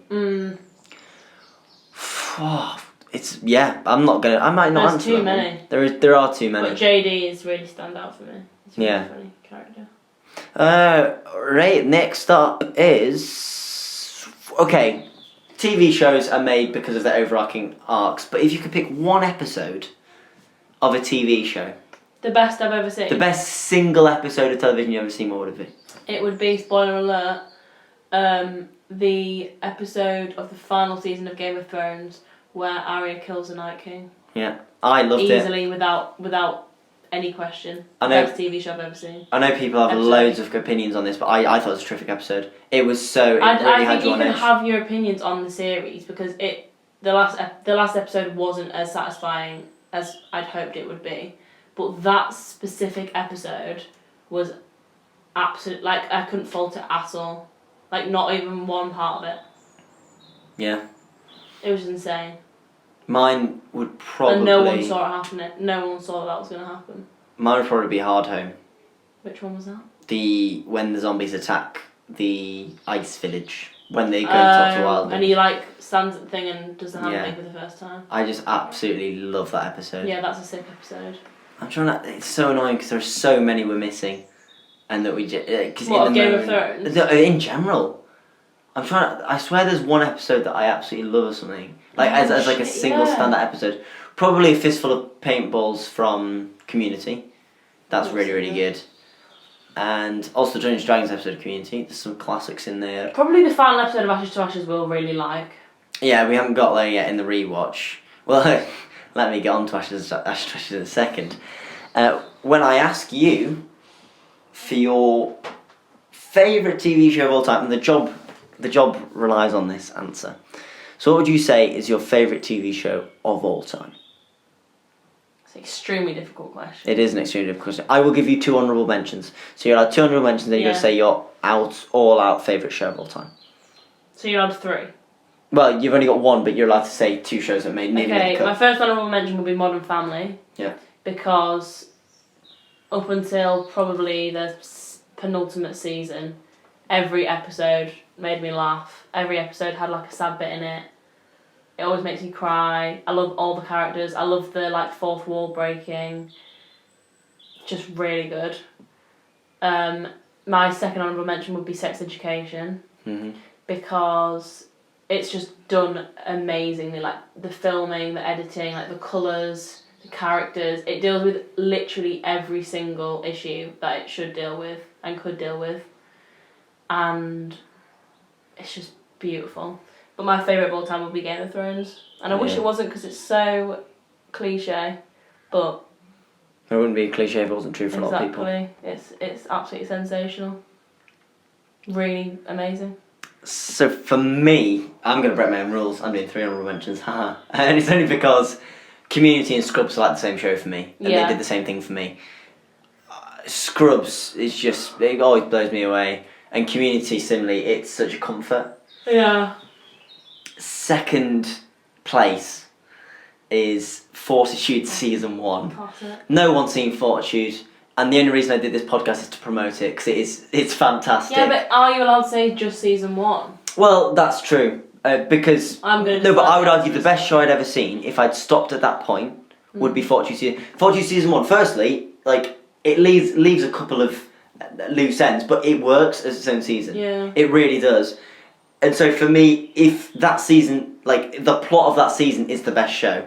[SPEAKER 1] It's I'm not gonna. I might not answer
[SPEAKER 2] There's too
[SPEAKER 1] that
[SPEAKER 2] many.
[SPEAKER 1] One. There are too many.
[SPEAKER 2] But JD is really stand out for me. He's a really funny character.
[SPEAKER 1] Right. Next up is TV shows are made because of their overarching arcs. But if you could pick one episode of a TV show,
[SPEAKER 2] the best I've ever seen.
[SPEAKER 1] The best single episode of television you've ever seen, what would it be?
[SPEAKER 2] It would be, spoiler alert, the episode of the final season of Game of Thrones where Arya kills the Night King.
[SPEAKER 1] Yeah, I loved it.
[SPEAKER 2] Easily, without any question. Best TV show I've ever seen.
[SPEAKER 1] I know people have loads of opinions on this, but I thought it was a terrific episode. It was so... I
[SPEAKER 2] think you can have your opinions on the series because the last episode wasn't as satisfying as I'd hoped it would be. But that specific episode was absolute. Like, I couldn't fault it at all. Like, not even one part of it.
[SPEAKER 1] Yeah.
[SPEAKER 2] It was insane.
[SPEAKER 1] Mine would probably...
[SPEAKER 2] And no one saw it happening. No one saw that was going to happen.
[SPEAKER 1] Mine would probably be Hard Home.
[SPEAKER 2] Which one was that?
[SPEAKER 1] When the zombies attack the ice village. When they go top to wild.
[SPEAKER 2] And he, stands at the thing and does the handling for the first time.
[SPEAKER 1] I just absolutely love that episode.
[SPEAKER 2] Yeah, that's a sick episode.
[SPEAKER 1] I'm trying to... It's so annoying because there's so many we're missing. And that we just...
[SPEAKER 2] What, of Game of Thrones?
[SPEAKER 1] In general. I swear there's one episode that I absolutely love or something. As a single standout episode. Probably A Fistful of Paintballs from Community. That's really, really good. And also Dungeons & Dragons episode of Community. There's some classics in there.
[SPEAKER 2] Probably the final episode of Ashes to Ashes we'll really like.
[SPEAKER 1] Yeah, we haven't got there yet in the rewatch. Well, let me get on to Ashes to Ashes in a second. When I ask you for your favourite TV show of all time, and the job relies on this answer. So what would you say is your favourite TV show of all time?
[SPEAKER 2] It's an extremely difficult question.
[SPEAKER 1] It is an extremely difficult question. I will give you 2 honourable mentions. So you're allowed 2 honourable mentions, then you're going to say your all-out favourite show of all time.
[SPEAKER 2] So you're allowed 3?
[SPEAKER 1] Well, you've only got 1, but you're allowed to say 2 shows that made the cut.
[SPEAKER 2] Okay, my first honourable mention would be Modern Family.
[SPEAKER 1] Yeah.
[SPEAKER 2] Because up until probably the penultimate season, every episode made me laugh. Every episode had a sad bit in it. It always makes me cry. I love all the characters. I love the fourth wall breaking. Just really good. My second honourable mention would be Sex Education.
[SPEAKER 1] Mm-hmm.
[SPEAKER 2] Because it's just done amazingly. The filming, the editing, the colours, the characters. It deals with literally every single issue that it should deal with and could deal with. And it's just beautiful. But my favourite of all time would be Game of Thrones. And I wish it wasn't because it's so cliche. But
[SPEAKER 1] It wouldn't be a cliche if it wasn't true for a lot of people.
[SPEAKER 2] Exactly. It's absolutely sensational. Really amazing.
[SPEAKER 1] So for me, I'm going to break my own rules. I'm doing 3 honourable mentions, haha. And it's only because Community and Scrubs are like the same show for me. And they did the same thing for me. Scrubs is just, it always blows me away. And Community, similarly, it's such a comfort.
[SPEAKER 2] Yeah.
[SPEAKER 1] Second place is Fortitude Season 1.
[SPEAKER 2] That's it.
[SPEAKER 1] No one's seen Fortitude. And the only reason I did this podcast is to promote it, because it's fantastic.
[SPEAKER 2] Yeah, but are you allowed to say just season 1?
[SPEAKER 1] Well, that's true. Because...
[SPEAKER 2] I'm going to
[SPEAKER 1] No, but I would argue the best show I'd ever seen, if I'd stopped at that point, would be Fortitude Season 1. Firstly, like, it leaves a couple of loose ends, but it works as its own season.
[SPEAKER 2] Yeah.
[SPEAKER 1] It really does. And so for me, if that season, like, the plot of that season is the best show.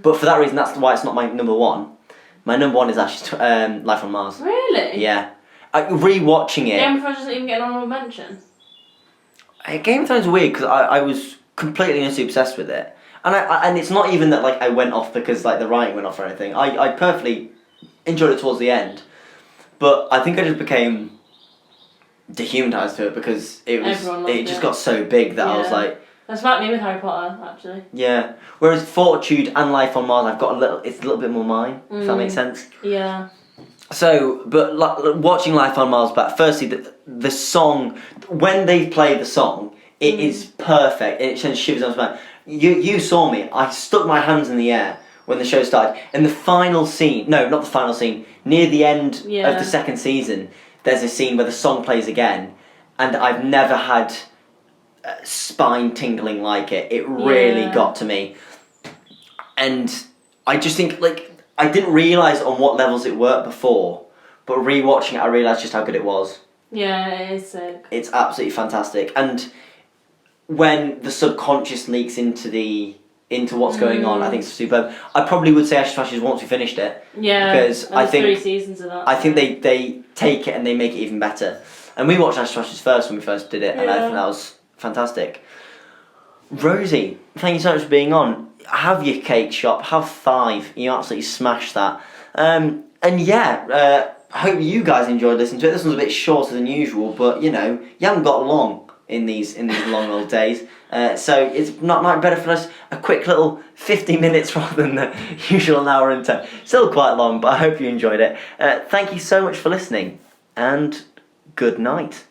[SPEAKER 1] But for that reason, that's why it's not my number 1. My number 1 is actually Life on Mars.
[SPEAKER 2] Really?
[SPEAKER 1] Yeah. Rewatching it...
[SPEAKER 2] Game of Thrones doesn't even get an honourable mention?
[SPEAKER 1] Game of Thrones is weird, because I was completely honestly obsessed with it. And it's not even that, like, I went off because, like, the writing went off or anything. I perfectly enjoyed it towards the end. But I think I just became dehumanised to it, because it just got so big that I was like...
[SPEAKER 2] That's about me with Harry Potter, actually.
[SPEAKER 1] Yeah. Whereas Fortitude and Life on Mars, it's a little bit more mine, if that makes sense.
[SPEAKER 2] Yeah.
[SPEAKER 1] So, but watching Life on Mars back, firstly, the song, when they play the song, it is perfect. It sends shivers down my spine. You saw me. I stuck my hands in the air when the show started. And the final scene, no, not the final scene, near the end of the second season, there's a scene where the song plays again, and I've never had spine tingling like it. It really got to me. And I just think, like, I didn't realise on what levels it worked before, but rewatching it, I realised just how good it was.
[SPEAKER 2] Yeah, it is sick.
[SPEAKER 1] It's absolutely fantastic. And when the subconscious leaks into what's going on, I think it's superb. I probably would say Ash Smashes once we finished it.
[SPEAKER 2] Yeah,
[SPEAKER 1] because I think
[SPEAKER 2] 3 seasons of that.
[SPEAKER 1] I think they take it and they make it even better. And we watched Ash Smashes first when we first did it, and I think that was fantastic. Rosie, thank you so much for being on. Have your cake shop, have 5. You absolutely smashed that. And yeah, I hope you guys enjoyed listening to it. This one's a bit shorter than usual, but you know, you haven't got long in these long old days. So it's not better for us a quick little 50 minutes rather than the usual hour and 10. Still quite long, but I hope you enjoyed it. Thank you so much for listening, and good night.